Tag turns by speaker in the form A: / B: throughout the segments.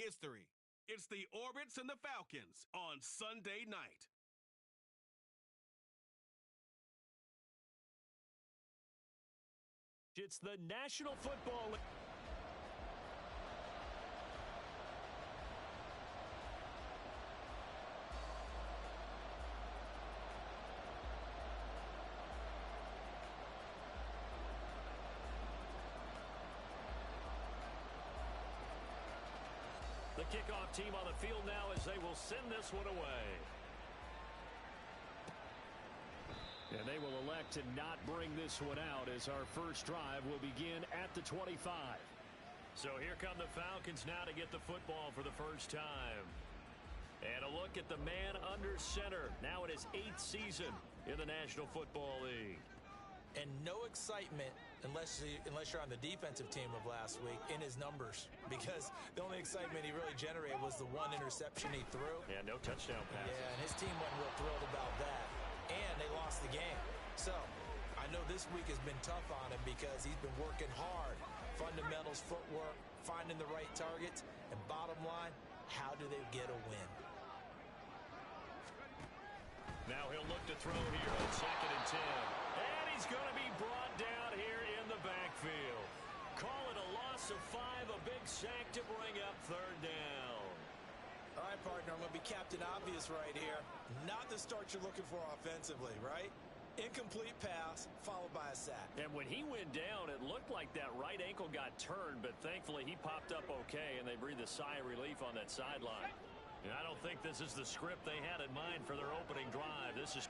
A: history. It's the Orbits and the Falcons on Sunday night.
B: It's the National Football League. The kickoff team on the field now as they will send this one away. And they will elect to not bring this one out as our first drive will begin at the 25. So here come the Falcons now to get the football for the first time. And a look at the man under center, now in his 8th season in the National Football League.
C: And no excitement unless you're on the defensive team of last week in his numbers, because the only excitement he really generated was the one interception he threw.
B: Yeah, no touchdown passes.
C: Yeah, and his team wasn't real thrilled about that. And they lost the game. So I know this week has been tough on him because he's been working hard. Fundamentals, footwork, finding the right targets, and bottom line, how do they get a win?
B: Now he'll look to throw here on 2nd and 10. And he's going to be brought down here in the backfield. Call it a loss of 5, a big sack to bring up 3rd down.
C: All right, partner, I'm going to be Captain Obvious right here. Not the start you're looking for offensively, right? Incomplete pass followed by a sack.
B: And when he went down, it looked like that right ankle got turned, but thankfully he popped up okay, and they breathed a sigh of relief on that sideline. And I don't think this is the script they had in mind for their opening drive. This is...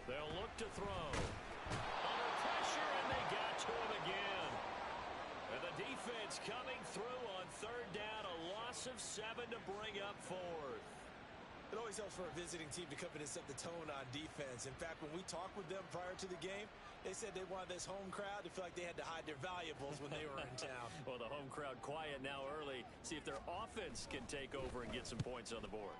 B: They'll look to throw. Under pressure, and they got to him again. And the defense coming through on 3rd down, a loss of 7 to bring up 4th.
C: It always helps for a visiting team to come in and set the tone on defense. In fact, when we talked with them prior to the game, they said they wanted this home crowd to feel like they had to hide their valuables when they were in town.
B: Well, the home crowd quiet now early. See if their offense can take over and get some points on the board.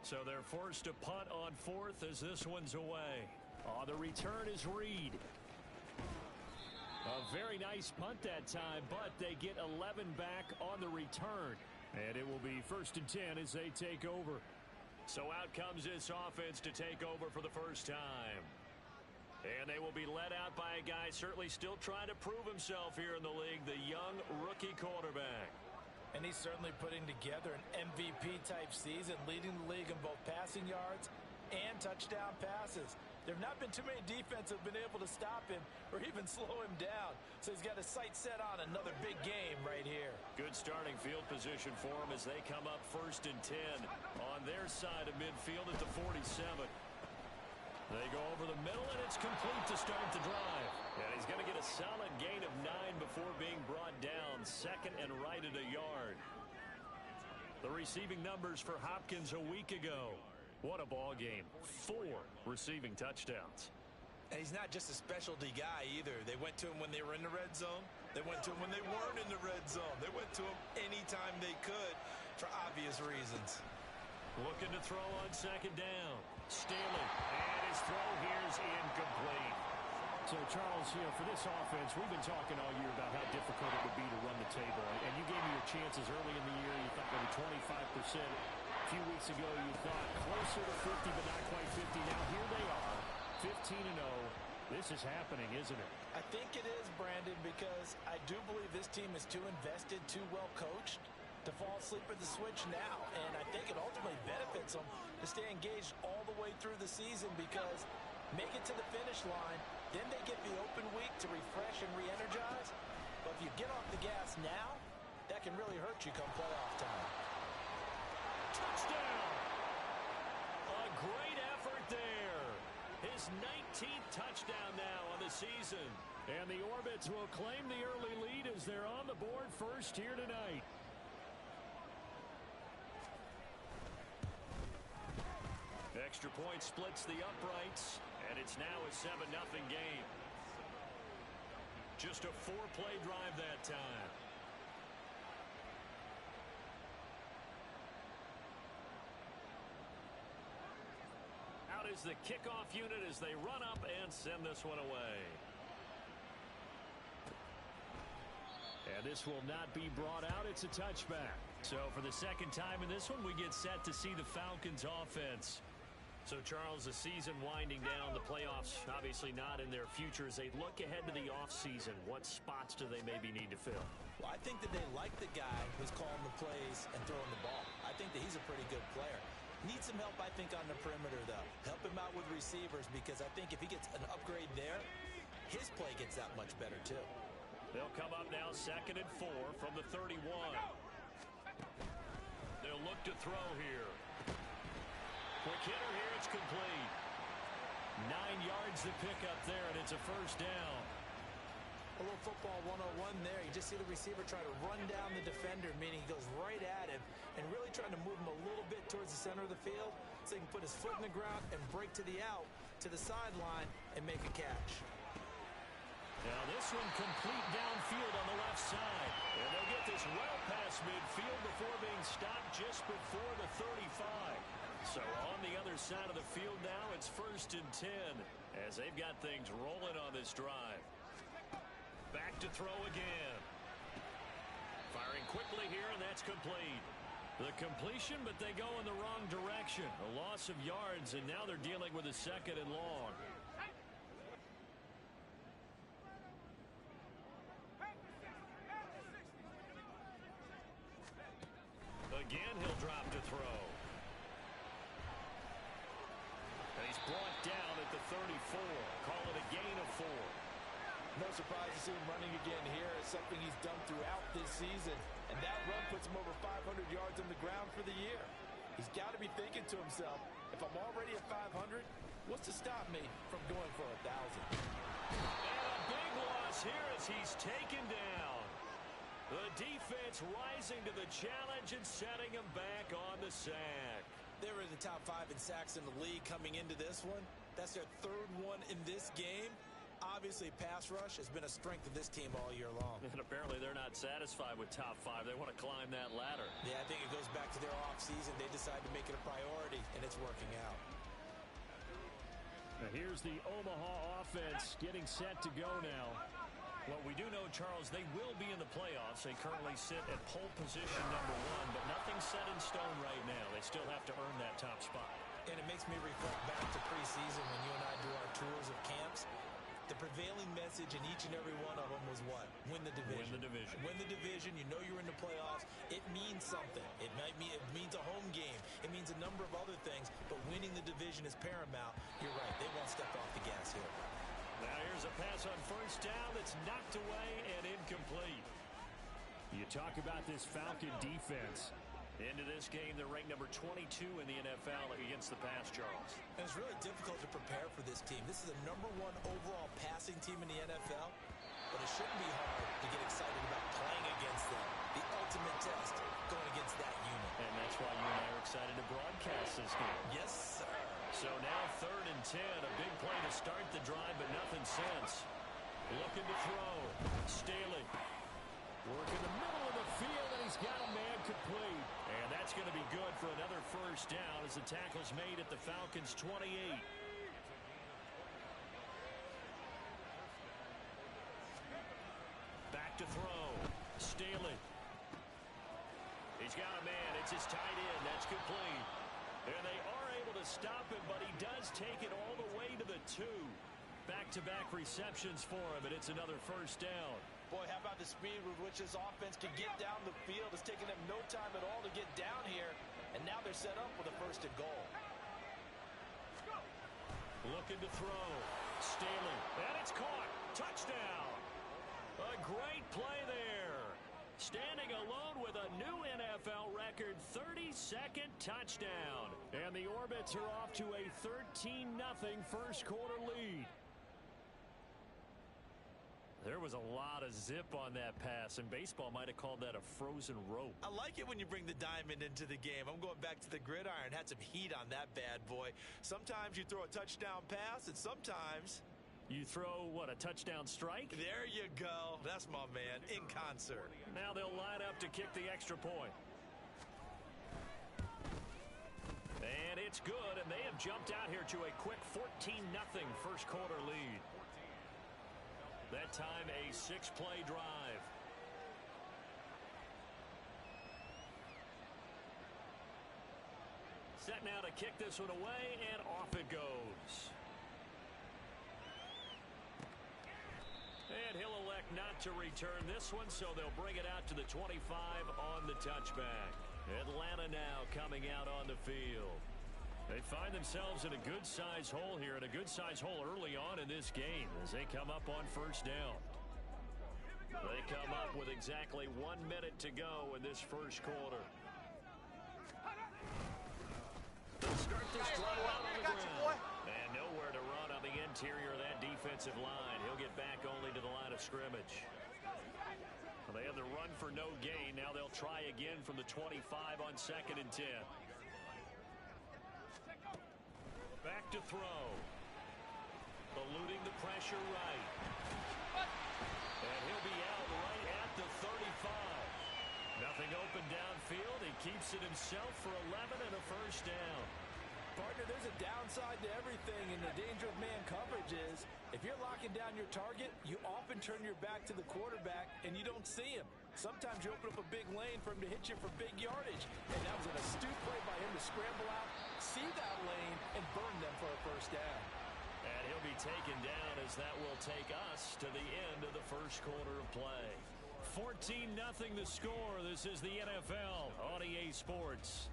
B: So they're forced to punt on 4th as this one's away. Oh, the return is Reed. A very nice punt that time, but they get 11 back on the return. And it will be 1st and 10 as they take over. So out comes this offense to take over for the first time. And they will be led out by a guy certainly still trying to prove himself here in the league, the young rookie quarterback.
C: And he's certainly putting together an MVP-type season, leading the league in both passing yards and touchdown passes. There have not been too many defenses that have been able to stop him or even slow him down. So he's got his sights set on another big game right here.
B: Good starting field position for him as they come up 1st and 10 on their side of midfield at the 47. They go over the middle, and it's complete to start the drive. And he's going to get a solid gain of 9 before being brought down, 2nd and right at a yard. The receiving numbers for Hopkins a week ago. What a ball game. 4 receiving touchdowns.
C: And he's not just a specialty guy either. They went to him when they were in the red zone. They went to him when they weren't in the red zone. They went to him anytime they could for obvious reasons.
B: Looking to throw on 2nd down. Staley. And his throw here is incomplete.
D: So, Charles, for this offense, we've been talking all year about how difficult it would be to run the table. And you gave me your chances early in the year. You thought maybe 25%. A few weeks ago, you thought closer to 50, but not quite 50. Now, here they are, 15-0. This is happening, isn't it?
C: I think it is, Brandon, because I do believe this team is too invested, too well coached to fall asleep at the switch now. And I think it ultimately benefits them to stay engaged all the way through the season because make it to the finish line, then they get the open week to refresh and re-energize. But if you get off the gas now, that can really hurt you come playoff time.
B: Touchdown! A great effort there. His 19th touchdown now on the season.
D: And the Orbits will claim the early lead as they're on the board first here tonight.
B: Extra point splits the uprights, and it's now a 7-0 game. Just a 4-play drive that time. Out is the kickoff unit as they run up and send this one away. And this will not be brought out. It's a touchback. So for the 2nd time in this one, we get set to see the Falcons offense. So, Charles, the season winding down, the playoffs obviously not in their future. As they look ahead to the offseason, what spots do they maybe need to fill?
C: Well, I think that they like the guy who's calling the plays and throwing the ball. I think that he's a pretty good player. Needs some help, I think, on the perimeter, though. Help him out with receivers because I think if he gets an upgrade there, his play gets that much better, too.
B: They'll come up now 2nd and 4 from the 31. They'll look to throw here. Quick hitter here, it's complete. 9 yards to pick up there, and it's a 1st down.
C: A little football 101 there. You just see the receiver try to run down the defender, meaning he goes right at him and really trying to move him a little bit towards the center of the field so he can put his foot in the ground and break to the out, to the sideline, and make a catch.
B: Now this one complete downfield on the left side. And they'll get this well past midfield before being stopped just before the 35. So on the other side of the field now, it's 1st and 10 as they've got things rolling on this drive. Back to throw again. Firing quickly here, and that's complete. The completion, but they go in the wrong direction. A loss of yards, and now they're dealing with a 2nd and long. Again, he'll drop to throw. And he's brought down at the 34. Call it a gain of 4.
C: No surprise to see him running again here. It's something he's done throughout this season. And that run puts him over 500 yards on the ground for the year. He's got to be thinking to himself, if I'm already at 500, what's to stop me from going for 1,000?
B: And a big loss here as he's taken down. The defense rising to the challenge and setting him back on the sack.
C: They were in the top 5 in sacks in the league coming into this one. That's their 3rd one in this game. Obviously, pass rush has been a strength of this team all year long.
B: And apparently they're not satisfied with top 5. They want to climb that ladder.
C: Yeah, I think it goes back to their offseason. They decided to make it a priority, and it's working out.
D: Now here's the Omaha offense getting set to go now.
B: What we do know, Charles, they will be in the playoffs. They currently sit at pole position number 1, but nothing's set in stone right now. They still have to earn that top spot.
C: And it makes me reflect back to preseason when you and I do our tours of camps. The prevailing message in each and every one of them was what? Win the division.
B: Win the division.
C: Win the division. You know you're in the playoffs. It means something. It means a home game. It means a number of other things, but winning the division is paramount. You're right, they won't step off the gas here.
B: Now here's a pass on first down that's knocked away and incomplete. You talk about this Falcon defense. Into this game, they're ranked number 22 in the NFL against the pass, Charles.
C: And it's really difficult to prepare for this team. This is a #1 overall passing team in the NFL, but it shouldn't be hard to get excited about playing against them. The ultimate test going against that unit.
B: And that's why you and I are excited to broadcast this game.
C: Yes, sir.
B: So now 3rd and 10, a big play to start the drive, but nothing since. Looking to throw. Staley. Working the middle of the field, and he's got a man complete. And that's going to be good for another first down as the tackle's made at the Falcons' 28. Back to throw. Staley. He's got a man. It's his tight end. That's complete. And they are able to stop him, but he does take it all the way to the 2. Back-to-back receptions for him, and it's another first down.
C: Boy, how about the speed with which this offense can get down the field? It's taken them no time at all to get down here, and now they're set up with a 1st and goal.
B: Looking to throw. Staley. And it's caught. Touchdown. A great play there. Standing alone with a new NFL record 32nd touchdown. And the Orbits are off to a 13-0 first quarter lead. There was a lot of zip on that pass, and baseball might have called that a frozen rope.
C: I like it when you bring the diamond into the game. I'm going back to the gridiron. Had some heat on that bad boy. Sometimes you throw a touchdown pass, and sometimes
B: you throw, what, a touchdown strike?
C: There you go. That's my man, in concert.
B: Now they'll line up to kick the extra point. And it's good, and they have jumped out here to a quick 14-0 first quarter lead. That time, a 6-play drive. Set now to kick this one away, and off it goes. And he'll elect not to return this one, so they'll bring it out to the 25 on the touchback. Atlanta now coming out on the field. They find themselves in a good-sized hole here, and a good-sized hole early on in this game as they come up on first down. They come up with exactly 1 minute to go in this first quarter. They'll start this drive out on the ground. And nowhere to run on the interior of that defensive line. He'll get back only to the line of scrimmage. Well, they have the run for no gain. Now they'll try again from the 25 on 2nd and 10. Back to throw. Eluding the pressure right. And he'll be out right at the 35. Nothing open downfield. He keeps it himself for 11 and a first down.
C: Partner, there's a downside to everything, and the danger of man coverage is if you're locking down your target, you often turn your back to the quarterback and you don't see him. Sometimes you open up a big lane for him to hit you for big yardage, and that was an astute play by him to scramble out, see that lane, and burn them for a first down.
B: And he'll be taken down as that will take us to the end of the first quarter of play. 14-0 the score. This is the NFL on EA Sports.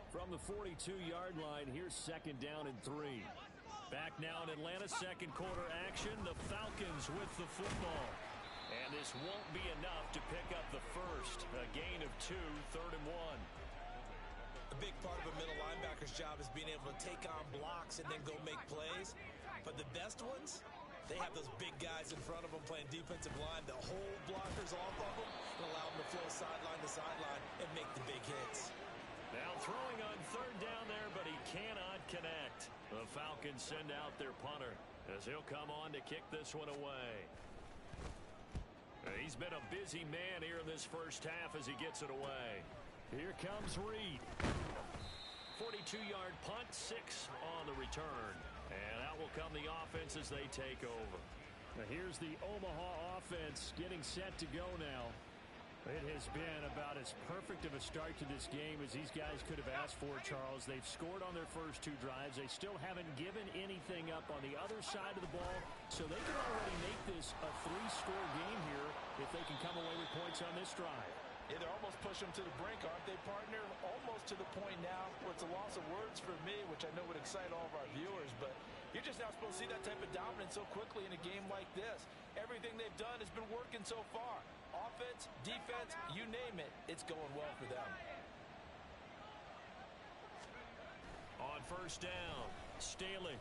B: From the 42-yard line, here's 2nd down and 3. Back now in Atlanta, second quarter action. The Falcons with the football. And this won't be enough to pick up the first. A gain of 2, 3rd and 1.
C: A big part of a middle linebacker's job is being able to take on blocks and then go make plays. But the best ones, they have those big guys in front of them playing defensive line. They'll hold blockers off of them and allow them to flow sideline to sideline and make the big hits.
B: Now throwing on 3rd down there, but he cannot connect. The Falcons send out their punter as he'll come on to kick this one away. He's been a busy man here in this first half as he gets it away. Here comes Reed. 42-yard punt, 6 on the return. And out will come the offense as they take over. Now here's the Omaha offense getting set to go now. It has been about as perfect of a start to this game as these guys could have asked for, Charles. They've scored on their first 2 drives. They still haven't given anything up on the other side of the ball, so they can already make this a 3-score game here if they can come away with points on this drive.
C: Yeah, they're almost pushing them to the brink, aren't they, partner? Almost to the point now where it's a loss of words for me, which I know would excite all of our viewers, but you're just now supposed to see that type of dominance so quickly in a game like this. Everything they've done has been working so far. Offense, defense, you name it, it's going well for them.
B: On first down, Staley.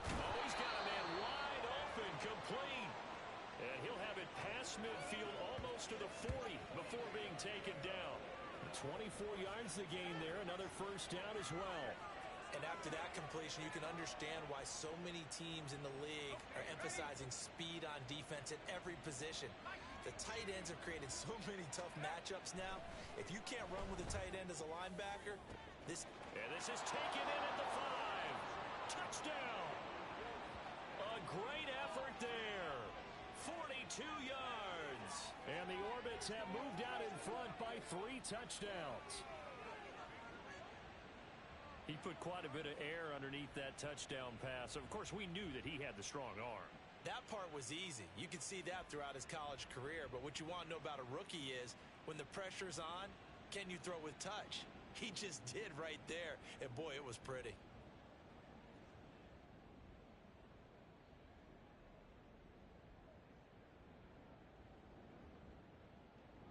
B: Oh, he's got a man wide open, complete. And he'll have it past midfield almost to the 40 before being taken down. 24 yards to gain there, another first down as well.
C: And after that completion, you can understand why so many teams in the league are emphasizing speed on defense at every position. The tight ends have created so many tough matchups now. If you can't run with a tight end as a linebacker, this
B: is taken in at the 5. Touchdown. A great effort there. 42 yards. And the Orbits have moved out in front by 3 touchdowns. He put quite a bit of air underneath that touchdown pass. Of course, we knew that he had the strong arm.
C: That part was easy. You could see that throughout his college career. But what you want to know about a rookie is when the pressure's on, can you throw with touch? He just did right there. And boy, it was pretty.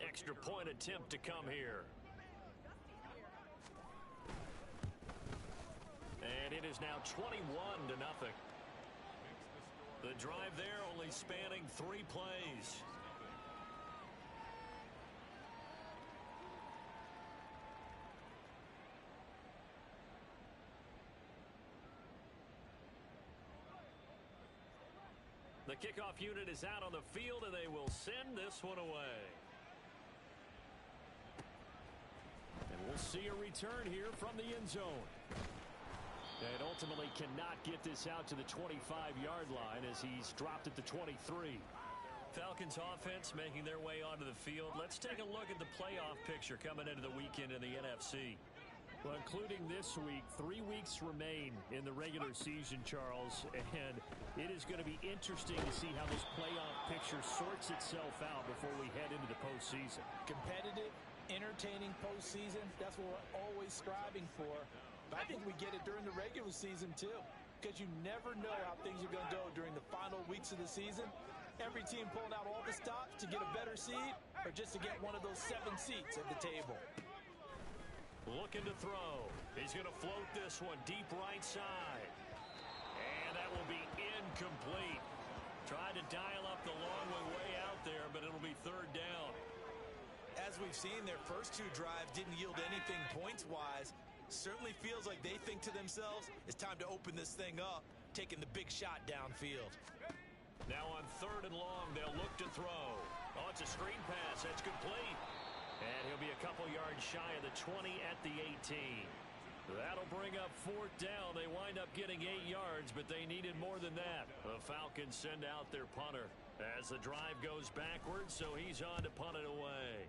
B: Extra point attempt to come here. And it is now 21-0. The drive there only spanning 3 plays. The kickoff unit is out on the field, and they will send this one away. And we'll see a return here from the end zone. And ultimately cannot get this out to the 25-yard line as he's dropped at the 23. Falcons offense making their way onto the field. Let's take a look at the playoff picture coming into the weekend in the NFC. Well, including this week, 3 weeks remain in the regular season, Charles, and it is going to be interesting to see how this playoff picture sorts itself out before we head into the postseason.
C: Competitive, entertaining postseason, that's what we're always striving for. But I think we get it during the regular season, too, because you never know how things are going to go during the final weeks of the season. Every team pulling out all the stops to get a better seed or just to get one of those 7 seats at the table.
B: Looking to throw. He's going to float this one deep right side. And that will be incomplete. Tried to dial up the long way out there, but it'll be 3rd down.
C: As we've seen, their first 2 drives didn't yield anything points-wise. Certainly feels like they think to themselves, it's time to open this thing up, taking the big shot downfield.
B: Now on 3rd and long, they'll look to throw. Oh, it's a screen pass. That's complete. And he'll be a couple yards shy of the 20 at the 18. That'll bring up 4th down. They wind up getting 8 yards, but they needed more than that. The Falcons send out their punter as the drive goes backwards, so he's on to punt it away.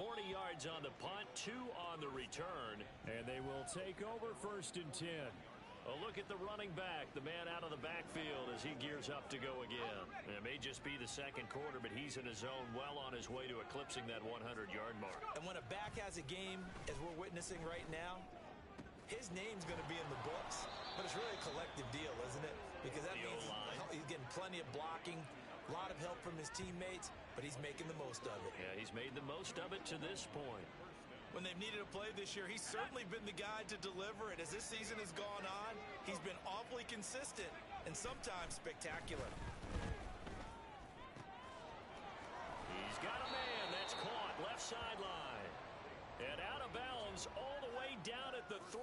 B: 40 yards on the punt, 2 on the return, and they will take over 1st and 10. A look at the running back, the man out of the backfield as he gears up to go again. It may just be the 2nd quarter, but he's in his zone, well on his way to eclipsing that 100-yard mark.
C: And when a back has a game, as we're witnessing right now, his name's going to be in the books. But it's really a collective deal, isn't it? Because that means he's getting plenty of blocking, a lot of help from his teammates, but he's making the most of it.
B: Yeah, he's made the most of it to this point.
C: When they've needed a play this year, he's certainly been the guy to deliver it. As this season has gone on, he's been awfully consistent and sometimes spectacular.
B: He's got a man that's caught left sideline. And out of bounds all the way down at the 3.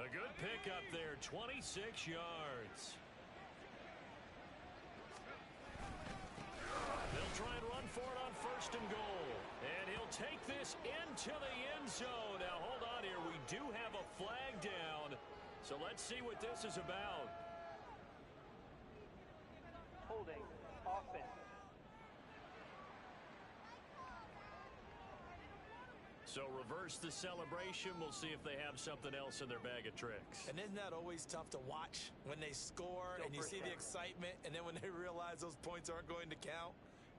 B: A good pickup there, 26 yards. They'll try and run for it on 1st and goal. And he'll take this into the end zone. Now, hold on here. We do have a flag down. So let's see what this is about.
E: Holding offense.
B: So reverse the celebration. We'll see if they have something else in their bag of tricks.
C: And isn't that always tough to watch when they score and you see the excitement, and then when they realize those points aren't going to count?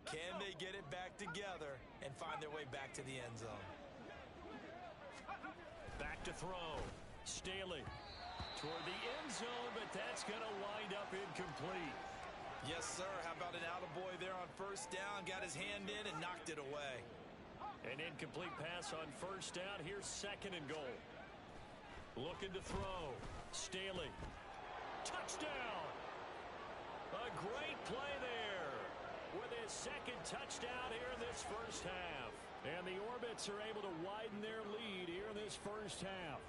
C: Can they get it back together and find their way back to the end zone?
B: Back to throw. Staley toward the end zone, but that's going to wind up incomplete.
C: Yes, sir. How about an attaboy there on first down? Got his hand in and knocked it away.
B: An incomplete pass on first down. Here's second and goal. Looking to throw. Staley. Touchdown. A great play there with his second touchdown here in this first half. And the Orbits are able to widen their lead here in this first half.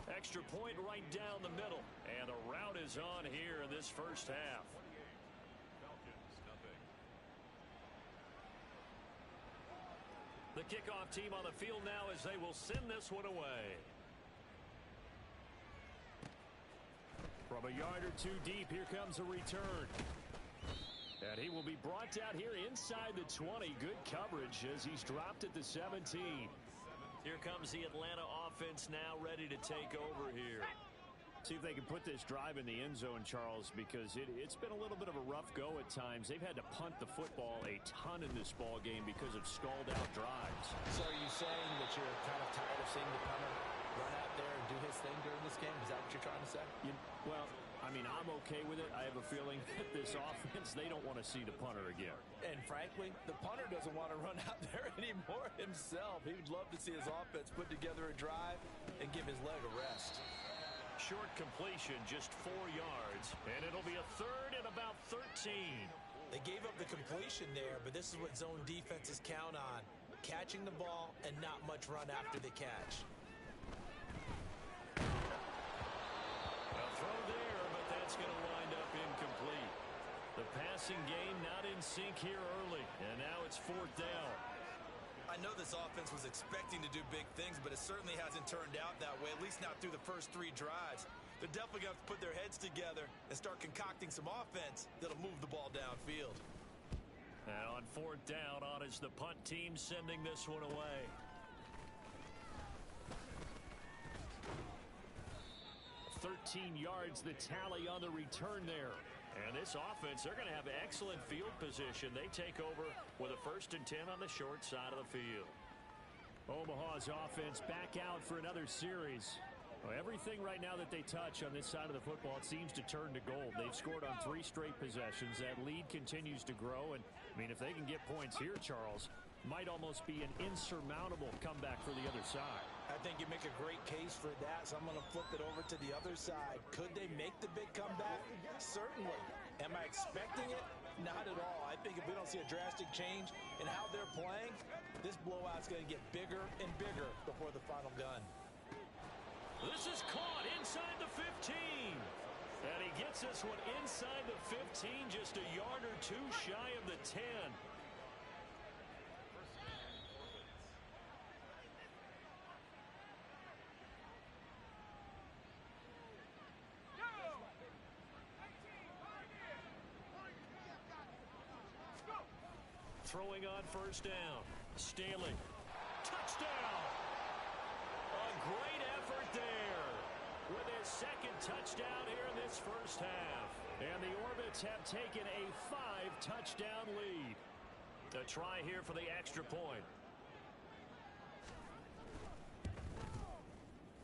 B: Extra point right down the middle. And the route is on here in this first half. The kickoff team on the field now as they will send this one away. From a yard or two deep, here comes a return. And he will be brought down here inside the 20. Good coverage as he's dropped at the 17. Here comes the Atlanta offense now ready to take over here. See if they can put this drive in the end zone, Charles, because it's been a little bit of a rough go at times. They've had to punt the football a ton in this ball game because of stalled-out drives.
C: So are you saying that you're kind of tired of seeing the punter run out there and do his thing during this game? Is that what you're trying to say?
B: Well, I mean, I'm okay with it. I have a feeling that this offense, they don't want to see the punter again.
C: And frankly, the punter doesn't want to run out there anymore himself. He would love to see his offense put together a drive and give his leg a rest.
B: Short completion, just 4 yards, and it'll be a third and about 13.
C: They gave up the completion there, but this is what zone defenses count on. Catching the ball and not much run after the catch.
B: A throw there, but that's going to wind up incomplete. The passing game not in sync here early, and now it's fourth down.
C: I know this offense was expecting to do big things, but it certainly hasn't turned out that way, at least not through the first 3 drives. They're definitely going to have to put their heads together and start concocting some offense that'll move the ball downfield.
B: And on fourth down, on is the punt team sending this one away. "13 yards the tally on the return there. And this offense, they're going to have excellent field position. They take over with a 1st and 10 on the short side of the field. Omaha's offense back out for another series. Well, everything right now that they touch on this side of the football, it seems to turn to gold. They've scored on 3 straight possessions. That lead continues to grow. And, I mean, if they can get points here, Charles, might almost be an insurmountable comeback for the other side.
C: I think you make a great case for that, so I'm going to flip it over to the other side. Could they make the big comeback? Certainly. Am I expecting it? Not at all. I think if we don't see a drastic change in how they're playing, this blowout's going to get bigger and bigger before the final gun.
B: This is caught inside the 15. And he gets this one inside the 15, just a yard or 2 shy of the 10. Throwing on first down. Staley. Touchdown! A great effort there with his second touchdown here in this first half. And the Orbits have taken a 5-touchdown lead. A try here for the extra point.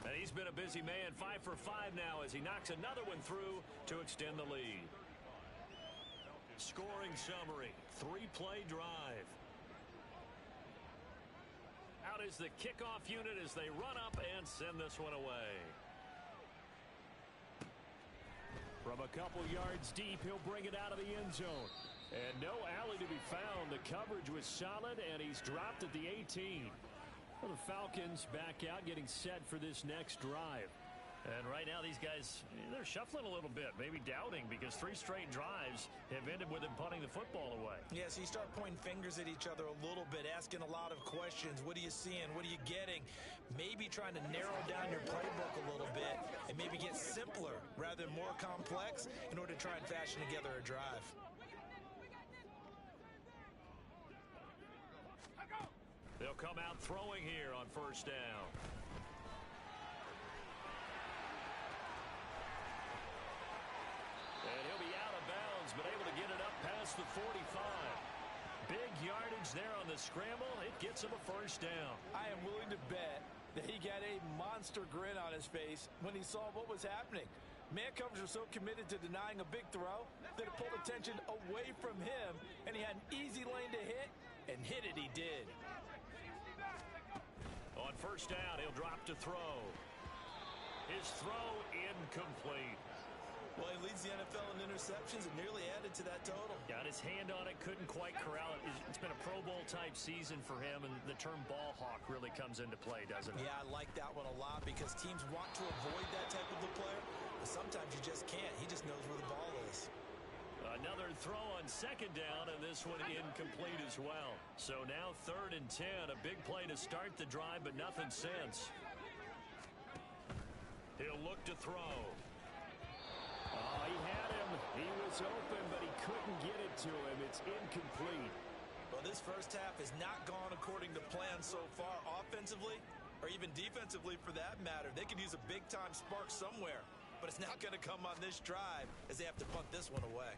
B: And he's been a busy man, 5 for 5 now as he knocks another one through to extend the lead. Scoring summary, 3-play drive. Out is the kickoff unit as they run up and send this one away. From a couple yards deep, he'll bring it out of the end zone. And no alley to be found. The coverage was solid, and he's dropped at the 18. Well, the Falcons back out, getting set for this next drive. And right now, these guys, they're shuffling a little bit, maybe doubting, because 3 straight drives have ended with them punting the football away.
C: Yeah, so you start pointing fingers at each other a little bit, asking a lot of questions. What are you seeing? What are you getting? Maybe trying to narrow down your playbook a little bit and maybe get simpler rather than more complex in order to try and fashion together a drive.
B: They'll come out throwing here on first down. And he'll be out of bounds, but able to get it up past the 45. Big yardage there on the scramble. It gets him a first down.
C: I am willing to bet that he got a monster grin on his face when he saw what was happening. Man coverage was so committed to denying a big throw that it pulled attention away from him, and he had an easy lane to hit, and hit it he did.
B: On first down, he'll drop to throw. His throw incomplete.
C: Well, he leads the NFL in interceptions and nearly added to that total.
B: Got his hand on it, couldn't quite corral it. It's been a Pro Bowl-type season for him, and the term ball hawk really comes into play, doesn't it?
C: Yeah, I like that one a lot because teams want to avoid that type of a player, but sometimes you just can't. He just knows where the ball is.
B: Another throw on second down, and this one incomplete as well. So now 3rd and 10, a big play to start the drive, but nothing since. He'll look to throw.
D: Oh, he had him. He was open, but he couldn't get it to him. It's incomplete.
C: Well, this first half has not gone according to plan so far offensively, or even defensively for that matter. They could use a big-time spark somewhere, but it's not going to come on this drive as they have to punt this one away.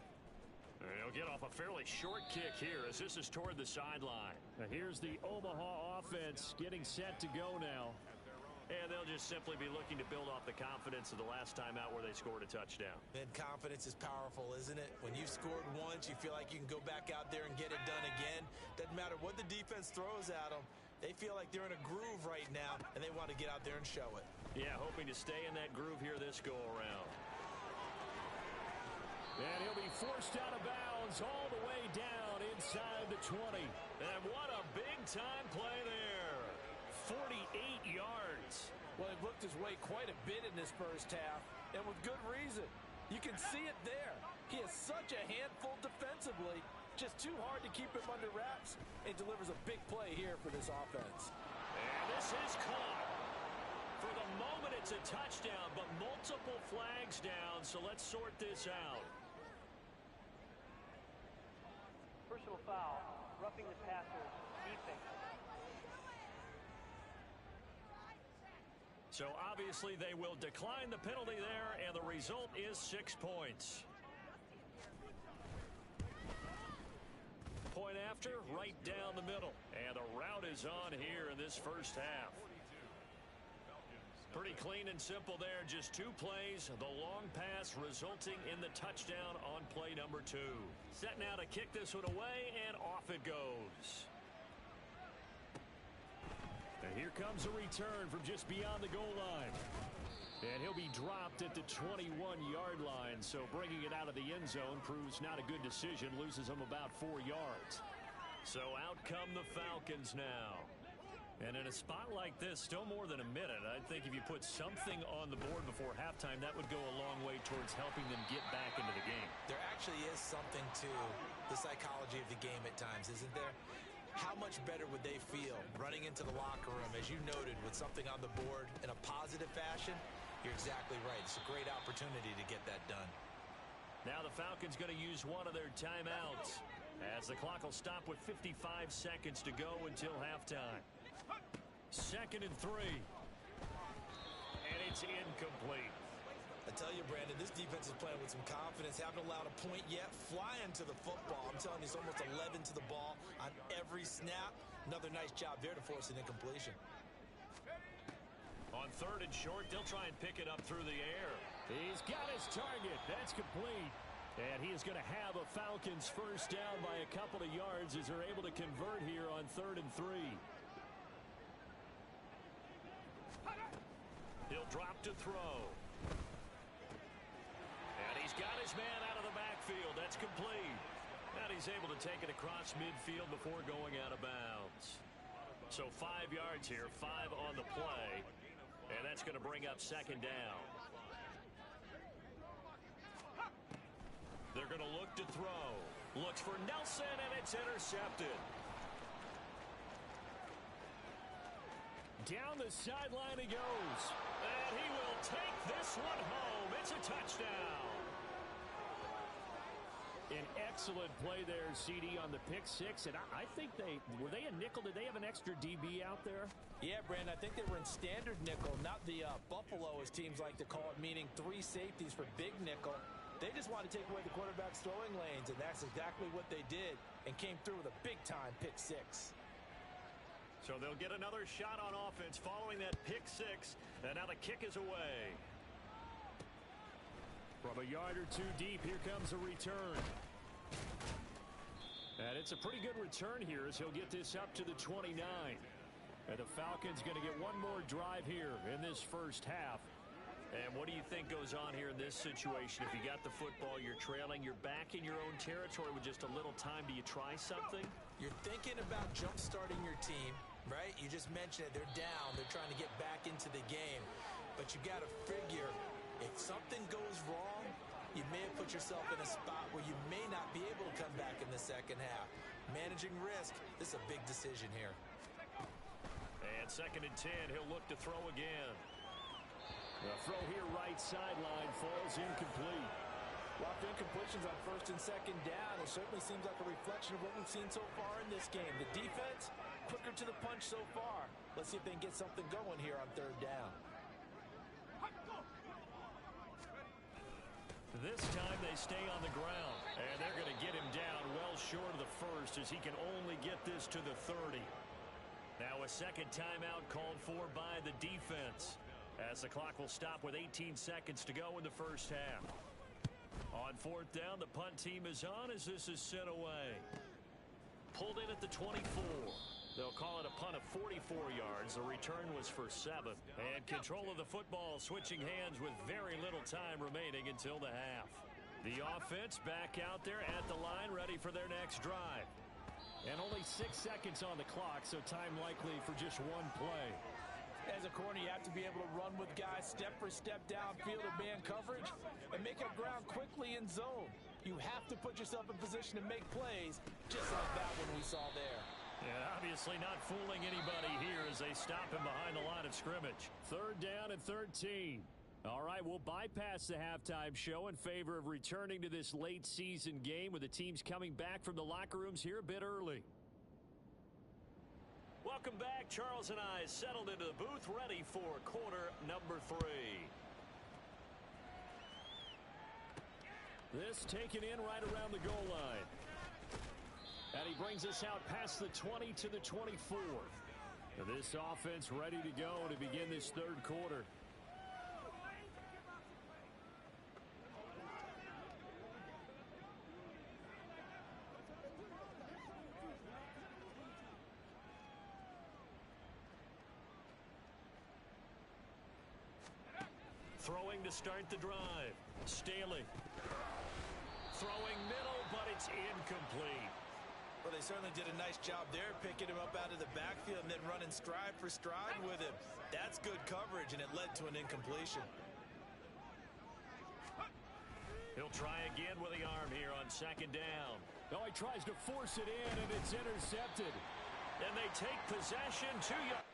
B: He'll get off a fairly short kick here as this is toward the sideline.
D: Now here's the Omaha offense getting set to go now.
B: And they'll just simply be looking to build off the confidence of the last time out where they scored a touchdown.
C: And confidence is powerful, isn't it? When you've scored once, you feel like you can go back out there and get it done again. Doesn't matter what the defense throws at them. They feel like they're in a groove right now, and they want to get out there and show it.
B: Yeah, hoping to stay in that groove here this go-around.
D: And he'll be forced out of bounds all the way down inside the 20.
B: And what a big-time play there. 48 yards.
C: Well, he looked his way quite a bit in this first half, and with good reason. You can see it there. He is such a handful defensively, just too hard to keep him under wraps, and delivers a big play here for this offense.
B: And this is caught. For the moment, it's a touchdown, but multiple flags down, so let's sort this out.
E: Personal foul, roughing the passer, defense.
B: So obviously they will decline the penalty there, and the result is 6 points. Point after, right down the middle. And the route is on here in this first half. Pretty clean and simple there, just 2 plays. The long pass resulting in the touchdown on play number 2. Set now to kick this one away, and off it goes.
D: And here comes a return from just beyond the goal line. And he'll be dropped at the 21-yard line, so bringing it out of the end zone proves not a good decision, loses him about 4 yards.
B: So out come the Falcons now. And in a spot like this, still more than a minute, I think if you put something on the board before halftime, that would go a long way towards helping them get back into the game.
C: There actually is something to the psychology of the game at times, isn't there? How much better would they feel running into the locker room, as you noted, with something on the board in a positive fashion? You're exactly right. It's a great opportunity to get that done.
B: Now the Falcons going to use one of their timeouts as the clock will stop with 55 seconds to go until halftime. 2nd and 3. And it's incomplete.
C: I tell you, Brandon, this defense is playing with some confidence. Haven't allowed a point yet. Flying to the football. I'm telling you, it's almost 11 to the ball on every snap. Another nice job there to force an incompletion.
B: On 3rd and short, they'll try and pick it up through the air.
D: He's got his target. That's complete. And he is going to have a Falcons first down by a couple of yards as they're able to convert here on 3rd and 3.
B: He'll drop to throw. And he's got his man out of the backfield. That's complete. And he's able to take it across midfield before going out of bounds. So 5 yards here, 5 on the play. And that's going to bring up 2nd down. They're going to look to throw. Looks for Nelson, and it's intercepted.
D: Down the sideline he goes.
B: And he will take this one home. It's a touchdown.
D: An excellent play there, CD, on the pick six. And I think were they a nickel? Did they have an extra DB out there?
C: Yeah, Brandon, I think they were in standard nickel, not the Buffalo, as teams like to call it, meaning 3 safeties for big nickel. They just wanted to take away the quarterback's throwing lanes, and that's exactly what they did, and came through with a big-time pick six.
B: So they'll get another shot on offense following that pick six, and now the kick is away.
D: From a yard or two deep, here comes a return. And it's a pretty good return here as he'll get this up to the 29. And the Falcons going to get one more drive here in this first half.
B: And what do you think goes on here in this situation? If you got the football, you're trailing, you're back in your own territory with just a little time. Do you try something?
C: You're thinking about jump-starting your team, right? You just mentioned it. They're down. They're trying to get back into the game. But you got to figure, if something goes wrong, you may have put yourself in a spot where you may not be able to come back in the second half. Managing risk, this is a big decision here.
B: And 2nd and 10, he'll look to throw again.
D: The throw here right sideline falls incomplete.
C: A lot of incompletions on 1st and 2nd down. It certainly seems like a reflection of what we've seen so far in this game. The defense, quicker to the punch so far. Let's see if they can get something going here on 3rd down.
B: This time they stay on the ground, and they're going to get him down well short of the first as he can only get this to the 30. Now a second timeout called for by the defense as the clock will stop with 18 seconds to go in the first half. On 4th down, the punt team is on as this is sent away. Pulled in at the 24. They'll call it a punt of 44 yards. The return was for 7. And control of the football switching hands with very little time remaining until the half. The offense back out there at the line, ready for their next drive.
D: And only 6 seconds on the clock, so time likely for just one play.
C: As a corner, you have to be able to run with guys step for step downfield in man coverage and make up ground quickly in zone. You have to put yourself in position to make plays, just like that one we saw there.
B: And obviously not fooling anybody here as they stop him behind the line of scrimmage.
D: 3rd down and 13. All right, we'll bypass the halftime show in favor of returning to this late season game with the teams coming back from the locker rooms here a bit early.
B: Welcome back. Charles and I settled into the booth, ready for quarter number 3.
D: This taken in right around the goal line. And he brings us out past the 20 to the 24. This offense ready to go to begin this 3rd quarter.
B: Throwing to start the drive. Staley. Throwing middle, but it's incomplete.
C: Well, they certainly did a nice job there, picking him up out of the backfield and then running stride for stride with him. That's good coverage, and it led to an incompletion.
B: He'll try again with the arm here on 2nd down.
D: Oh, he tries to force it in, and it's intercepted.
B: And they take possession 2 yards.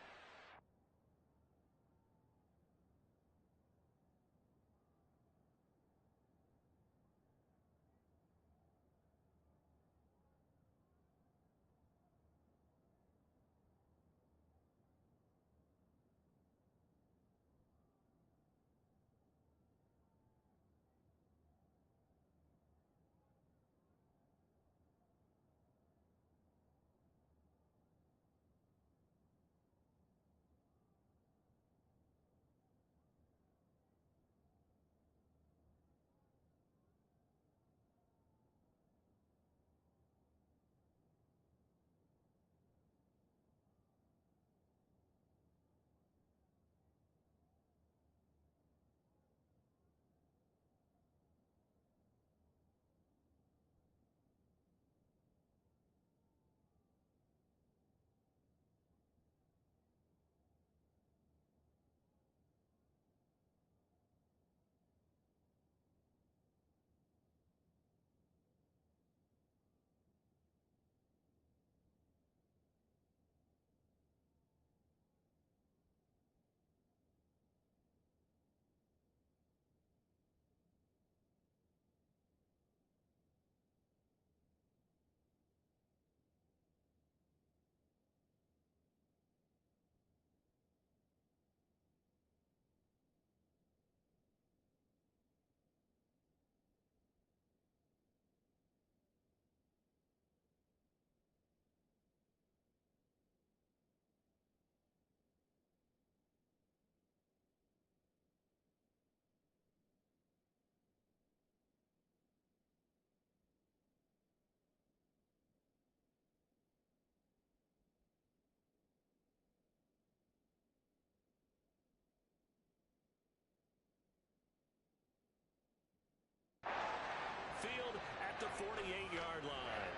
B: the 48-yard line.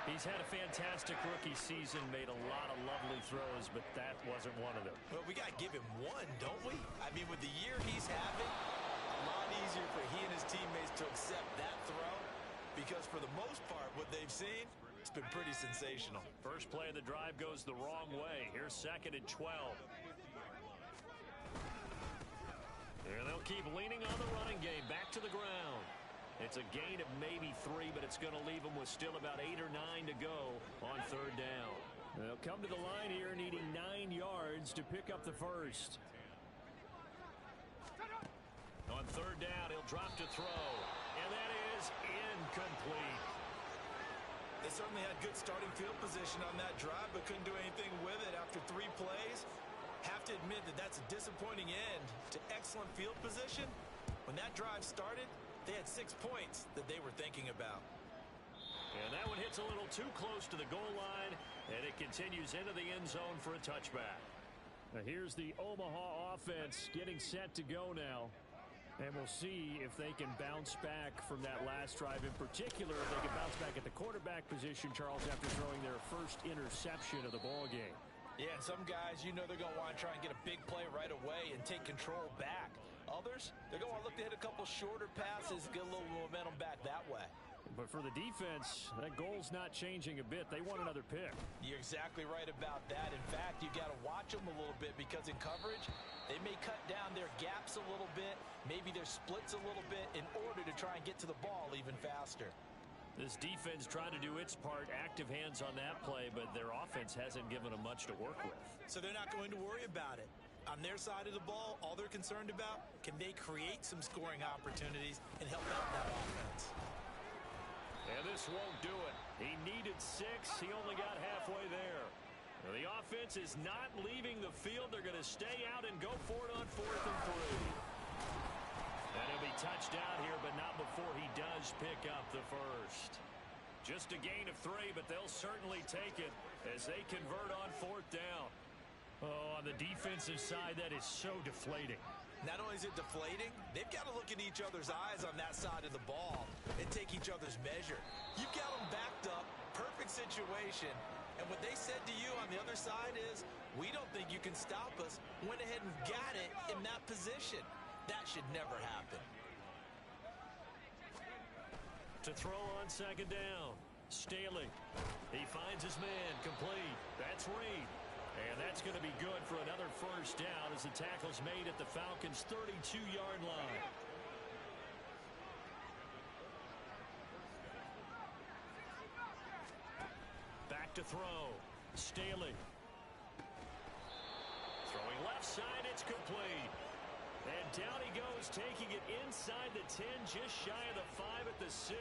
B: He's had a fantastic rookie season, made a lot of lovely throws, but that wasn't one of them.
C: Well, we got to give him one, don't we? I mean, with the year he's having, a lot easier for he and his teammates to accept that throw because for the most part, what they've seen, it's been pretty sensational.
B: First play of the drive goes the wrong way. Here's 2nd and 12. And they'll keep leaning on the running game. Back to the ground. It's a gain of maybe 3, but it's going to leave them with still about 8 or 9 to go on 3rd down. They'll come to the line here needing 9 yards to pick up the first. On 3rd down, he'll drop to throw. And that is incomplete.
C: They certainly had good starting field position on that drive, but couldn't do anything with it after 3 plays. Have to admit that that's a disappointing end to excellent field position. When that drive started, they had 6 points that they were thinking about.
B: And that one hits a little too close to the goal line, and it continues into the end zone for a touchback. Now here's the Omaha offense getting set to go now. And we'll see if they can bounce back from that last drive. In particular, if they can bounce back at the quarterback position, Charles, after throwing their first interception of the ball game.
C: Yeah, and some guys, you know they're going to want to try and get a big play right away and take control back. Others, they're going to look to hit a couple shorter passes, get a little momentum back that way.
B: But for the defense, that goal's not changing a bit. They want another pick.
C: You're exactly right about that. In fact, you got to watch them a little bit because in coverage, they may cut down their gaps a little bit, maybe their splits a little bit in order to try and get to the ball even faster.
B: This defense trying to do its part, active hands on that play, but their offense hasn't given them much to work with.
C: So they're not going to worry about it. On their side of the ball, all they're concerned about, can they create some scoring opportunities and help out that offense?
B: And this won't do it. He needed 6. He only got halfway there. Now, the offense is not leaving the field. They're going to stay out and go for it on 4th and 3. And he'll be touched out here, but not before he does pick up the first. Just a gain of 3, but they'll certainly take it as they convert on 4th down. Oh, on the defensive side, that is so deflating.
C: Not only is it deflating, they've got to look in each other's eyes on that side of the ball and take each other's measure. You've got them backed up, perfect situation, and what they said to you on the other side is, we don't think you can stop us. Went ahead and got it in that position. That should never happen.
B: To throw on 2nd down, Staley. He finds his man, complete. That's Reed. And that's going to be good for another first down as the tackle's made at the Falcons' 32-yard line. Back to throw. Staley. Throwing left side, it's complete. And down he goes, taking it inside the 10, just shy of the 5 at the 6.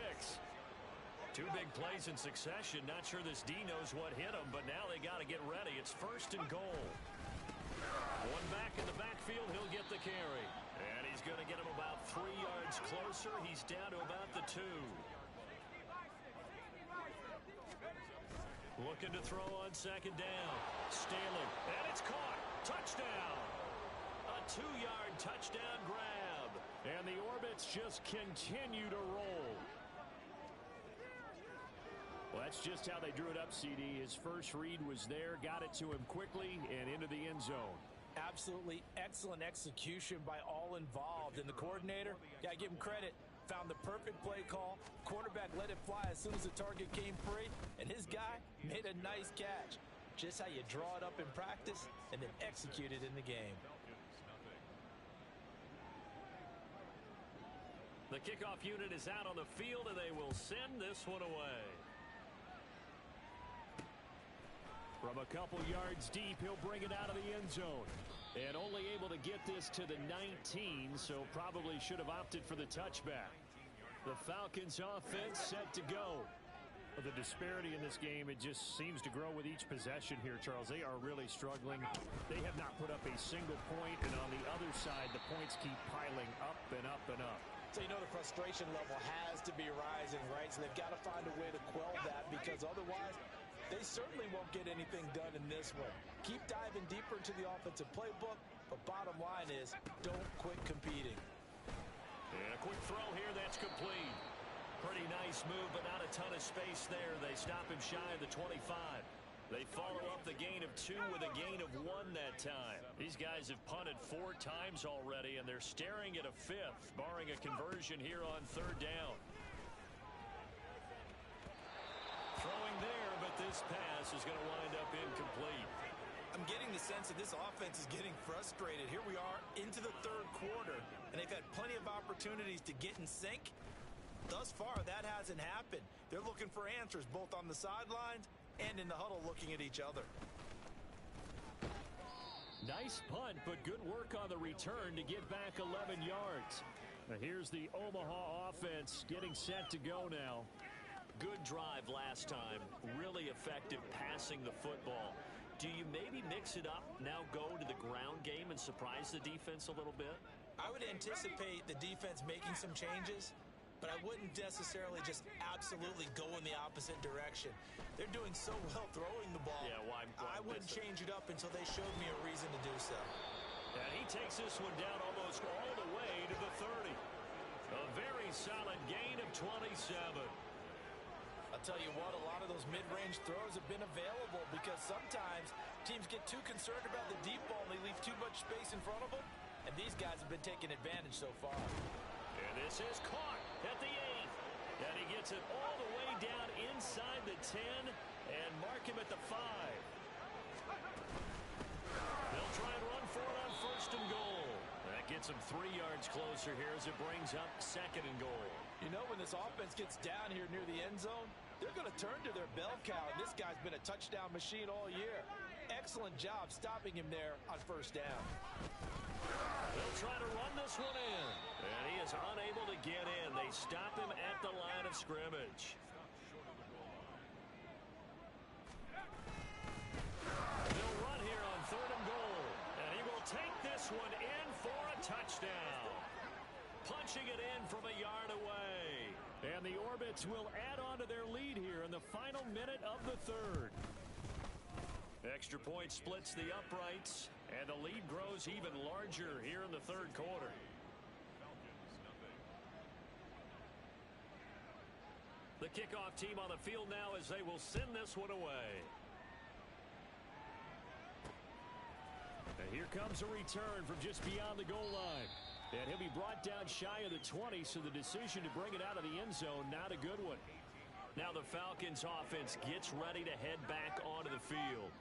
B: 2 big plays in succession. Not sure this D knows what hit him, but now they got to get ready. It's 1st and goal. One back in the backfield, he'll get the carry. And he's going to get him about 3 yards closer. He's down to about the 2. Looking to throw on 2nd down. Staley, and it's caught. Touchdown. A 2-yard touchdown grab. And the Orbits just continue to roll. Well, that's just how they drew it up, CD. His first read was there, got it to him quickly, and into the end zone.
C: Absolutely excellent execution by all involved. And the coordinator, got to give him credit, found the perfect play call. Quarterback let it fly as soon as the target came free, and his guy made a nice catch. Just how you draw it up in practice and then execute it in the game.
B: The kickoff unit is out on the field, and they will send this one away. From a couple yards deep, he'll bring it out of the end zone. And only able to get this to the 19, so probably should have opted for the touchback. The Falcons offense set to go. The disparity in this game, it just seems to grow with each possession here, Charles. They are really struggling. They have not put up a single point, and on the other side, the points keep piling up and up and up.
C: So you know the frustration level has to be rising, right? So they've got to find a way to quell that because otherwise they certainly won't get anything done in this one. Keep diving deeper into the offensive playbook, but bottom line is don't quit competing.
B: And a quick throw here that's complete. Pretty nice move, but not a ton of space there. They stop him shy of the 25. They follow up the gain of 2 with a gain of 1 that time. These guys have punted 4 times already, and they're staring at a 5th, barring a conversion here on 3rd down. Throwing there, but this pass is going to wind up incomplete.
C: I'm getting the sense that this offense is getting frustrated. Here we are into the 3rd quarter, and they've had plenty of opportunities to get in sync. Thus far, that hasn't happened. They're looking for answers both on the sidelines and in the huddle looking at each other.
B: Nice punt, but good work on the return to get back 11 yards.
D: Now here's the Omaha offense getting set to go now.
B: Good drive last time. Really effective passing the football. Do you maybe mix it up, now go to the ground game and surprise the defense a little bit?
C: I would anticipate the defense making some changes, but I wouldn't necessarily just absolutely go in the opposite direction. They're doing so well throwing the ball.
B: Yeah, why
C: I wouldn't change it up until they showed me a reason to do so.
B: And he takes this one down almost all the way to the 30. A very solid gain of 27.
C: I'll tell you what, a lot of those mid-range throws have been available because sometimes teams get too concerned about the deep ball and they leave too much space in front of them, and these guys have been taking advantage so far.
B: And this is caught at the 8. And he gets it all the way down inside the 10 and mark him at the 5. They'll try and run for it on 1st and goal. That gets them 3 yards closer here as it brings up 2nd and goal.
C: You know, when this offense gets down here near the end zone, they're going to turn to their bell cow, and this guy's been a touchdown machine all year. Excellent job stopping him there on 1st down.
B: They'll try to run this one in, and he is unable to get in. They stop him at the line of scrimmage. They'll run here on 3rd and goal, and he will take this one in for a touchdown. Punching it in from a yard away.
D: And the Orbits will add on to their lead here in the final minute of the 3rd.
B: Extra point splits the uprights, and the lead grows even larger here in the 3rd quarter. The kickoff team on the field now as they will send this one away.
D: And here comes a return from just beyond the goal line. And he'll be brought down shy of the 20, so the decision to bring it out of the end zone, not a good one.
B: Now the Falcons offense gets ready to head back onto the field.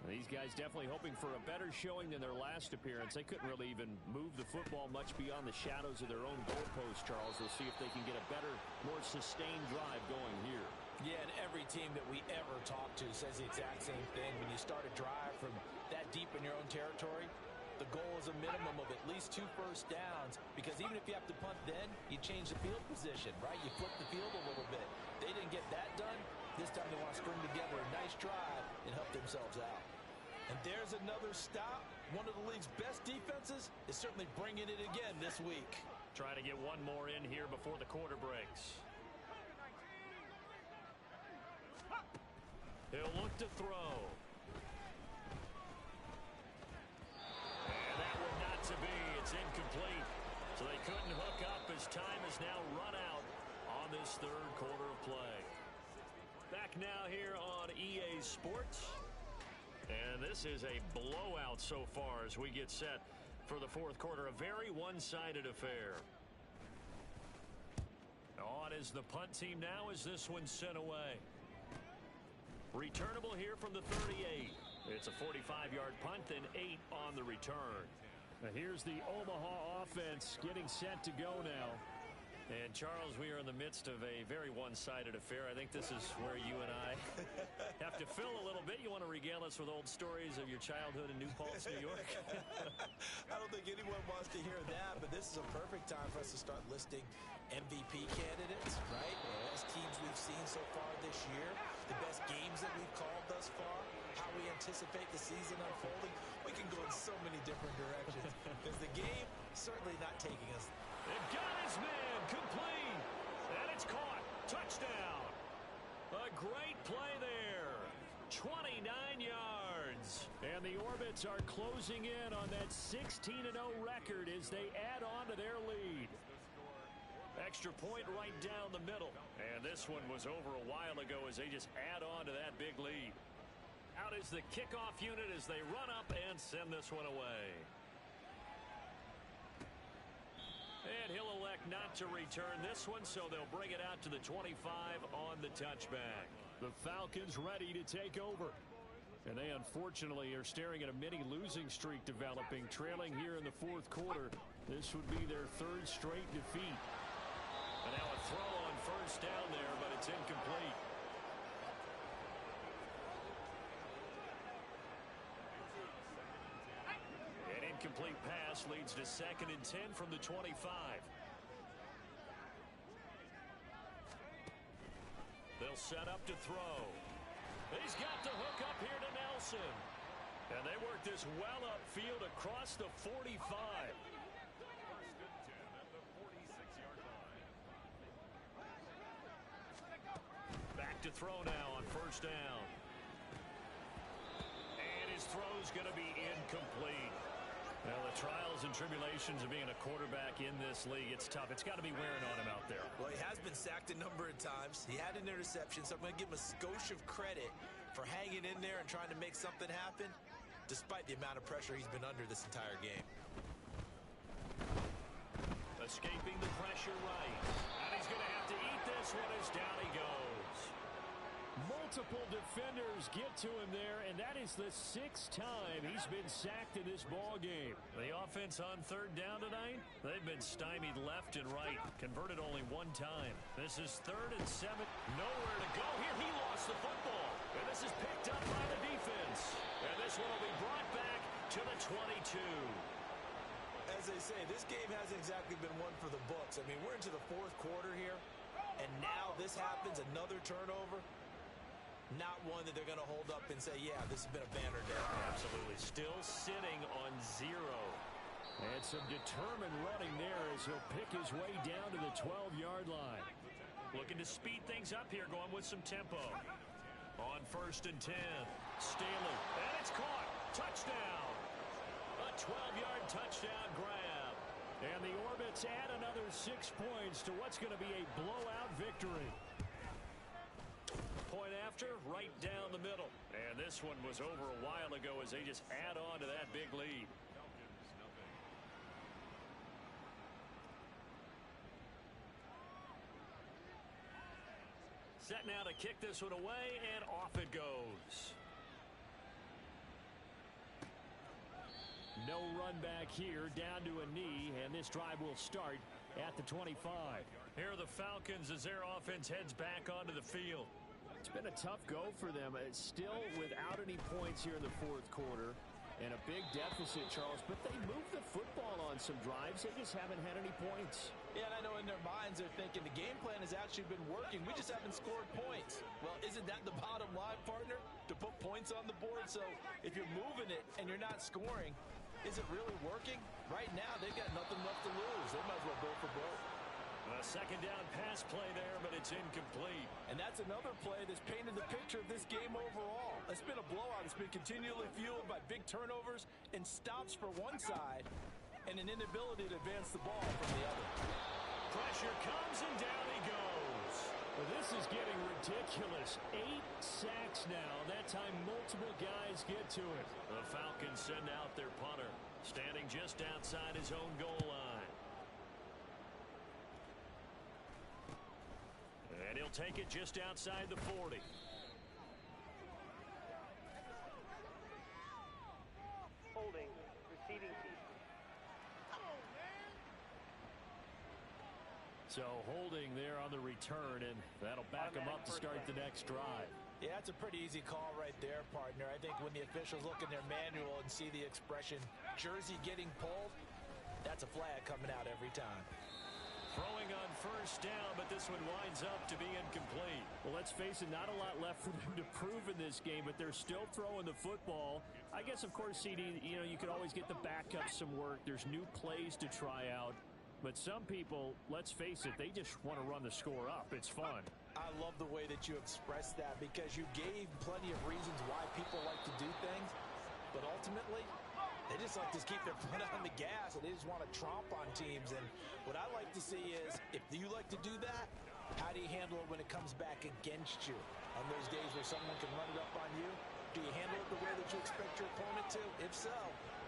D: These guys definitely hoping for a better showing than their last appearance. They couldn't really even move the football much beyond the shadows of their own goalpost, Charles. We'll see if they can get a better, more sustained drive going here.
C: Yeah, and every team that we ever talk to says the exact same thing. When you start a drive from that deep in your own territory, the goal is a minimum of at least 2 first downs, because even if you have to punt then, you change the field position, right? You flip the field a little bit. They didn't get that done. This time they want to string together a nice drive and help themselves out. And there's another stop. One of the league's best defenses is certainly bringing it again this week.
B: Trying to get one more in here before the quarter breaks. He'll look to throw. And that one not to be. It's incomplete. So they couldn't hook up as time has now run out on this 3rd quarter of play. Back now here on EA Sports. And this is a blowout so far as we get set for the 4th quarter. A very one-sided affair. On is the punt team now as this one's sent away. Returnable here from the 38. It's a 45-yard punt and 8 on the return.
D: Now here's the Omaha offense getting set to go now.
B: And, Charles, we are in the midst of a very one-sided affair. I think this is where you and I have to fill a little bit. You want to regale us with old stories of your childhood in New Paltz, New York?
C: I don't think anyone wants to hear that, but this is a perfect time for us to start listing MVP candidates, right? The best teams we've seen so far this year, the best games that we've called thus far, how we anticipate the season unfolding. We can go in so many different directions because the game certainly not taking us.
B: They've got his man complete, and it's caught. Touchdown. A great play there. 29 yards.
D: And the Orbits are closing in on that 16-0 record as they add on to their lead.
B: Extra point right down the middle. And this one was over a while ago as they just add on to that big lead. Out is the kickoff unit as they run up and send this one away. And he'll elect not to return this one, so they'll bring it out to the 25 on the touchback.
D: The Falcons ready to take over. And they unfortunately are staring at a mini losing streak developing, trailing here in the fourth quarter. This would be their third straight defeat.
B: And now a throw on first down there, but it's incomplete. An incomplete pass leads to 2nd and 10 from the 25. They'll set up to throw. He's got the hook up here to Nelson. And they work this well upfield across the 45. Back to throw now on first down. And his throw's going to be incomplete. Well, the trials and tribulations of being a quarterback in this league, it's tough. It's got to be wearing on him out there.
C: Well, he has been sacked a number of times. He had an interception, so I'm going to give him a skosh of credit for hanging in there and trying to make something happen, despite the amount of pressure he's been under this entire game.
B: Escaping the pressure right. And he's going to have to eat this one as down he goes.
D: Multiple defenders get to him there, and that is the 6th time he's been sacked in this ball game.
B: The offense on third down tonight, they've been stymied left and right. Converted only one time. This is 3rd and 7. Nowhere to go here. He lost the football. And this is picked up by the defense. And this one will be brought back to the 22.
C: As they say, this game hasn't exactly been one for the books. I mean, we're into the fourth quarter here, and now this happens, another turnover. Not one that they're going to hold up and say, yeah, this has been a banner day.
B: Absolutely. Still sitting on 0.
D: And some determined running there as he'll pick his way down to the 12-yard line.
B: Looking to speed things up here, going with some tempo. On 1st and 10. Staley. And it's caught. Touchdown. A 12-yard touchdown grab.
D: And the Orbits add another 6 points to what's going to be a blowout victory.
B: Point after, right down the middle. And this one was over a while ago as they just add on to that big lead. Set now to kick this one away, and off it goes.
D: No run back here, down to a knee, and this drive will start at the 25.
B: Here are the Falcons as their offense heads back onto the field.
D: It's been a tough go for them. It's still without any points here in the fourth quarter. And a big deficit, Charles. But they moved the football on some drives. They just haven't had any points.
C: Yeah, and I know in their minds they're thinking the game plan has actually been working. We just haven't scored points. Well, isn't that the bottom line, partner? To put points on the board? So if you're moving it and you're not scoring, is it really working? Right now, they've got nothing left to lose. They might as well go for broke.
B: A 2nd down pass play there, but it's incomplete.
C: And that's another play that's painted the picture of this game overall. It's been a blowout. It's been continually fueled by big turnovers and stops for one side and an inability to advance the ball from the other.
B: Pressure comes and down he goes.
D: Well, this is getting ridiculous. 8 sacks now. That time multiple guys get to it.
B: The Falcons send out their punter, standing just outside his own goal line. And he'll take it just outside the 40.
E: Holding, receiving team.
D: So holding there on the return, and that'll back them up to start the next drive.
C: Yeah, that's a pretty easy call right there, partner. I think when the officials look in their manual and see the expression jersey getting pulled, that's a flag coming out every time.
B: Throwing on first down, but this one winds up to be incomplete.
D: Well, let's face it, not a lot left for them to prove in this game, but they're still throwing the football. I guess, of course, CD, you could always get the backup some work. There's new plays to try out. But some people, let's face it, they just want to run the score up. It's fun.
C: I love the way that you expressed that because you gave plenty of reasons why people like to do things. But ultimately, They just like to keep their foot on the gas, and they just want to tromp on teams. And what I like to see is, if you like to do that, how do you handle it when it comes back against you? On those days where someone can run it up on you, do you handle it the way that you expect your opponent to? If so,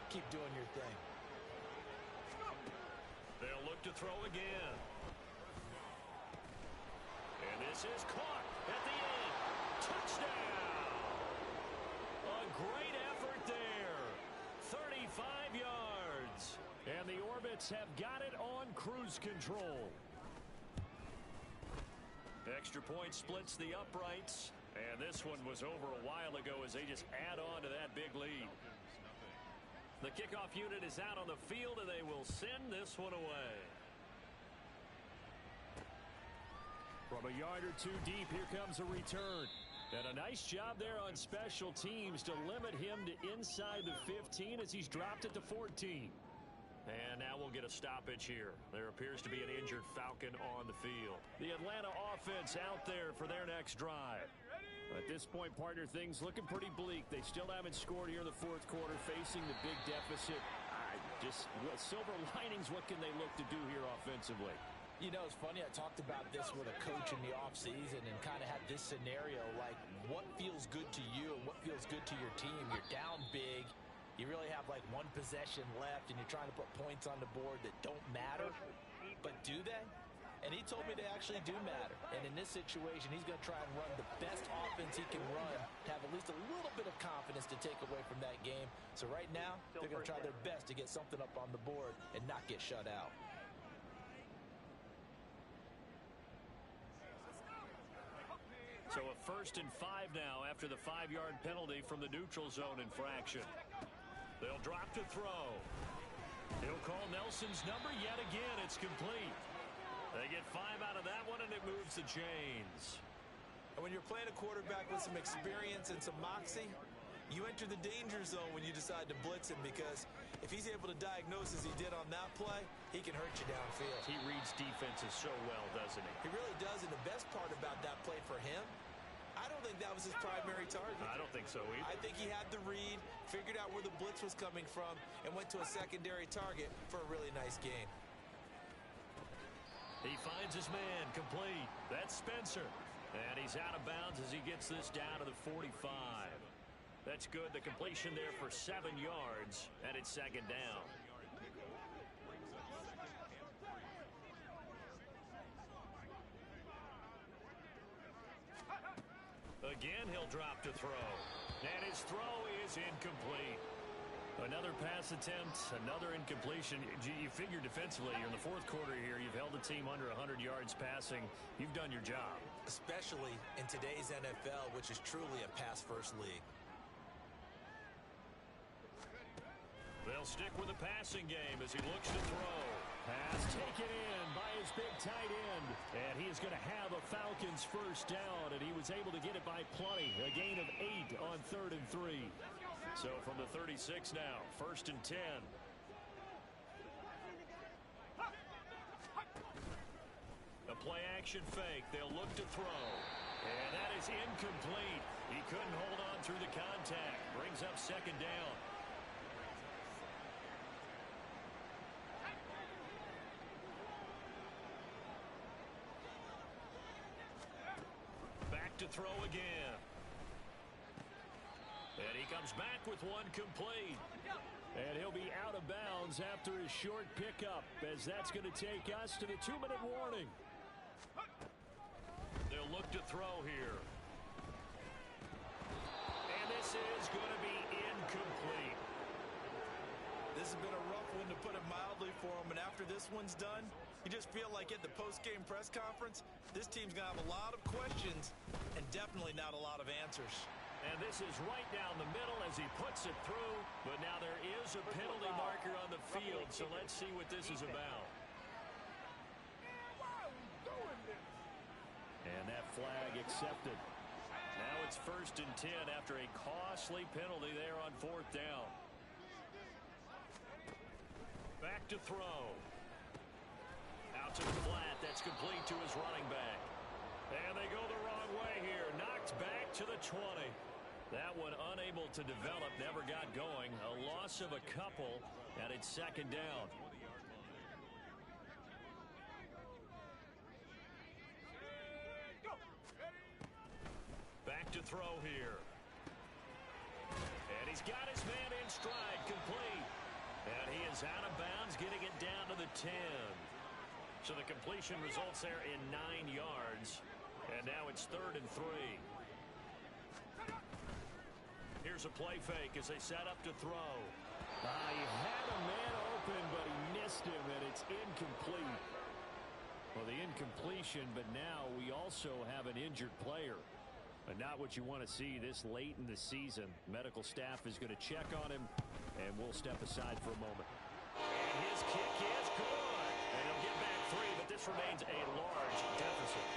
C: keep doing your thing.
B: They'll look to throw again. And this is caught at the end. Touchdown! A great effort there. 35 yards. And the Orbits have got it on cruise control. Extra point splits the uprights. And this one was over a while ago as they just add on to that big lead. The kickoff unit is out on the field, and they will send this one away. From a yard or two deep, here comes a return. And a nice job there on special teams to limit him to inside the 15 as he's dropped it to 14. And now we'll get a stoppage here. There appears to be an injured Falcon on the field. The Atlanta offense out there for their next drive. At this point, partner, things looking pretty bleak. They still haven't scored here in the fourth quarter, facing the big deficit. Silver linings, what can they look to do here offensively?
C: You know, it's funny, I talked about this with a coach in the offseason and kind of had this scenario, like what feels good to you and what feels good to your team. You're down big. You really have like one possession left, and you're trying to put points on the board that don't matter. But do they? And he told me they actually do matter. And in this situation, he's going to try and run the best offense he can run to have at least a little bit of confidence to take away from that game. So right now, they're going to try their best to get something up on the board and not get shut out.
B: So a 1st and 5 now after the 5-yard penalty from the neutral zone infraction. They'll drop to throw. He'll call Nelson's number yet again. It's complete. They get 5 out of that one, and it moves the chains.
C: And when you're playing a quarterback with some experience and some moxie, you enter the danger zone when you decide to blitz him, because if he's able to diagnose as he did on that play, he can hurt you downfield.
B: He reads defenses so well, doesn't he?
C: He really does, and the best part about that play for him, I don't think that was his primary target.
B: I don't think so either.
C: I think he had the read, figured out where the blitz was coming from, and went to a secondary target for a really nice game.
B: He finds his man, complete. That's Spencer. And he's out of bounds as he gets this down to the 45. That's good. The completion there for 7 yards, and it's 2nd down. Again, he'll drop to throw. And his throw is incomplete. Another pass attempt, another incompletion. You figure defensively, you're in the 4th quarter here. You've held the team under 100 yards passing. You've done your job.
C: Especially in today's NFL, which is truly a pass-first league.
B: They'll stick with the passing game as he looks to throw. Pass taken in by his big tight end. And he is going to have a Falcons first down, and he was able to get it by plenty. A gain of 8 on 3rd and 3. So from the 36 now, 1st and 10. A play-action fake. They'll look to throw. And that is incomplete. He couldn't hold on through the contact. Brings up 2nd down. Back to throw again. And he comes back with one complete. And he'll be out of bounds after his short pickup, as that's going to take us to the 2-minute warning. They'll look to throw here. And this is going to be incomplete.
C: This has been a rough one, to put it mildly, for him. And after this one's done, you just feel like at the post-game press conference, this team's going to have a lot of questions and definitely not a lot of answers.
B: And this is right down the middle as he puts it through. But now there is a penalty marker on the field, so let's see what this is about. And that flag accepted. Now it's 1st and 10 after a costly penalty there on 4th down. Back to throw. Out to the flat. That's complete to his running back. And they go the wrong way here. Knocked back to the 20. That one unable to develop, never got going. A loss of a couple, and it's second down. Back to throw here. And he's got his man in stride, complete. And he is out of bounds, getting it down to the 10. So the completion results there in 9 yards. And now it's 3rd and 3. Here's a play fake as they set up to throw.
D: He had a man open, but he missed him, and it's incomplete. Well, the incompletion, but now we also have an injured player. But not what you want to see this late in the season. Medical staff is going to check on him, and we'll step aside for a moment.
B: And his kick is good. And he'll get back 3, but this remains a large deficit.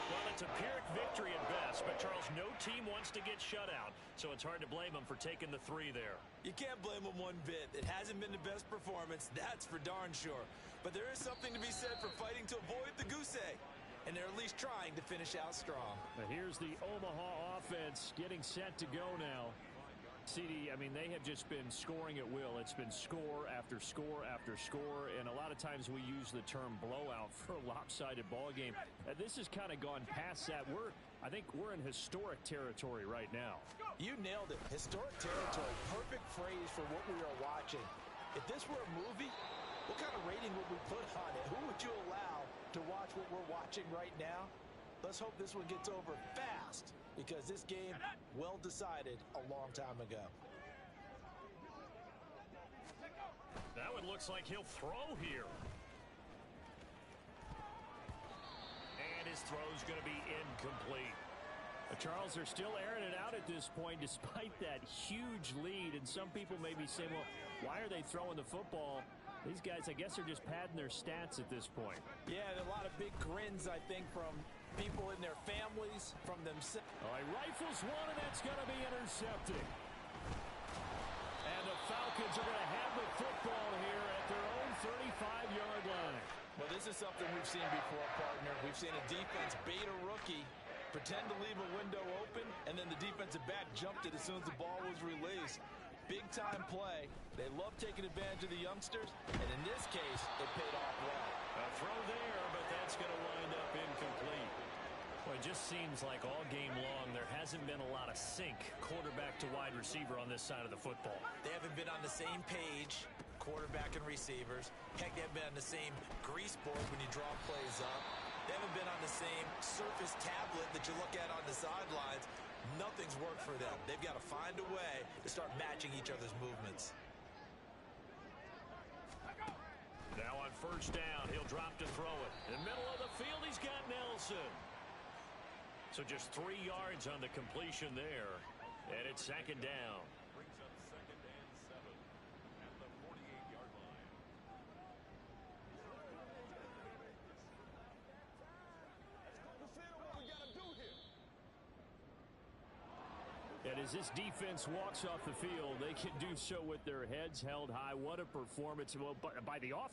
B: Well, it's a Pyrrhic victory at best, but Charles, no team wants to get shut out, so it's hard to blame them for taking the 3 there.
C: You can't blame them one bit. It hasn't been the best performance, that's for darn sure. But there is something to be said for fighting to avoid the goose egg. And they're at least trying to finish out strong.
D: Now here's the Omaha offense getting set to go now. CD, I mean, they have just been scoring at will. It's been score after score after score, and a lot of times we use the term blowout for a lopsided ball game. This has kind of gone past that. I think we're in historic territory right now.
C: You nailed it. Historic territory. Perfect phrase for what we are watching. If this were a movie, what kind of rating would we put on it? Who would you allow to watch what we're watching right now? Let's hope this one gets over fast, because this game, well decided a long time ago.
B: That one looks like he'll throw here. And his throw's going to be incomplete.
D: Charles, they're still airing it out at this point despite that huge lead. And some people may be saying, well, why are they throwing the football? These guys, I guess, are just padding their stats at this point.
C: Yeah, a lot of big grins, I think, from people in their families, from themselves.
D: All right, rifles one, and that's going to be intercepted. And the Falcons are going to have the football here at their own 35-yard line.
C: Well, this is something we've seen before, partner. We've seen a defense bait a rookie, pretend to leave a window open, and then the defensive back jumped it as soon as the ball was released. Big-time play. They love taking advantage of the youngsters, and in this case, it paid off well.
B: A throw there, but that's going to wind up incomplete. Well, it just seems like all game long there hasn't been a lot of sync quarterback to wide receiver on this side of the football.
C: They haven't been on the same page, quarterback and receivers. Heck, they haven't been on the same grease board when you draw plays up. They haven't been on the same surface tablet that you look at on the sidelines. Nothing's worked for them. They've got to find a way to start matching each other's movements.
B: Now on first down, he'll drop to throw it. In the middle of the field, he's got Nelson. So just 3 yards on the completion there. And it's second down.
F: Brings up second and 7 at the 48-yard line.
D: And as this defense walks off the field, they can do so with their heads held high. What a performance by the offense.